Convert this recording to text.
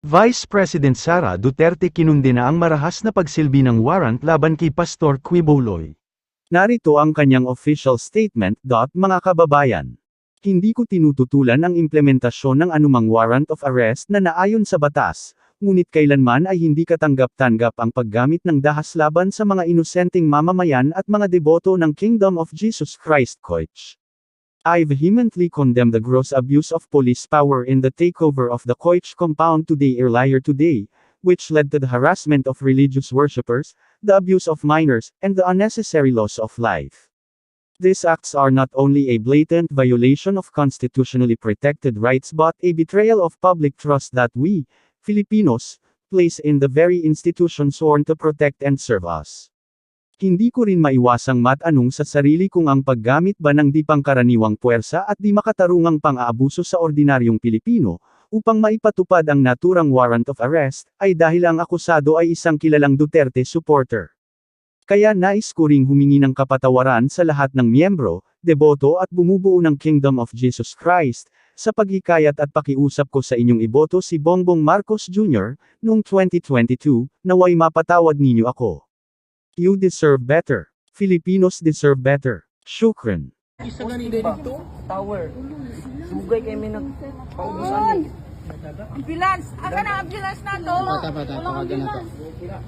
Vice President Sara Duterte kinundi na ang marahas na pagsilbi ng warrant laban kay Pastor Quiboloy. Narito ang kanyang official statement. Mga kababayan. Hindi ko tinututulan ang implementasyon ng anumang warrant of arrest na naayon sa batas, ngunit kailanman ay hindi katanggap-tanggap ang paggamit ng dahas laban sa mga inosenteng mamamayan at mga deboto ng Kingdom of Jesus Christ Koich. I vehemently condemn the gross abuse of police power in the takeover of the Koich compound earlier today, which led to the harassment of religious worshippers, the abuse of minors, and the unnecessary loss of life. These acts are not only a blatant violation of constitutionally protected rights but a betrayal of public trust that we, Filipinos, place in the very institution sworn to protect and serve us. Hindi ko rin maiwasang matanong sa sarili kung ang paggamit ba ng di pangkaraniwang puwersa at di makatarungang pang-aabuso sa ordinaryong Pilipino, upang maipatupad ang naturang warrant of arrest, ay dahil ang akusado ay isang kilalang Duterte supporter. Kaya nais ko ring humingi ng kapatawaran sa lahat ng miyembro, deboto at bumubuo ng Kingdom of Jesus Christ, sa paghikayat at pakiusap ko sa inyong iboto si Bongbong Marcos Jr., noong 2022, naway mapatawad ninyo ako. You deserve better. Filipinos deserve better. Shukran. Isa na dito, tower. Sugay kay may nagpaubusan. Ambulance! Asa na ambulance na to? Bata,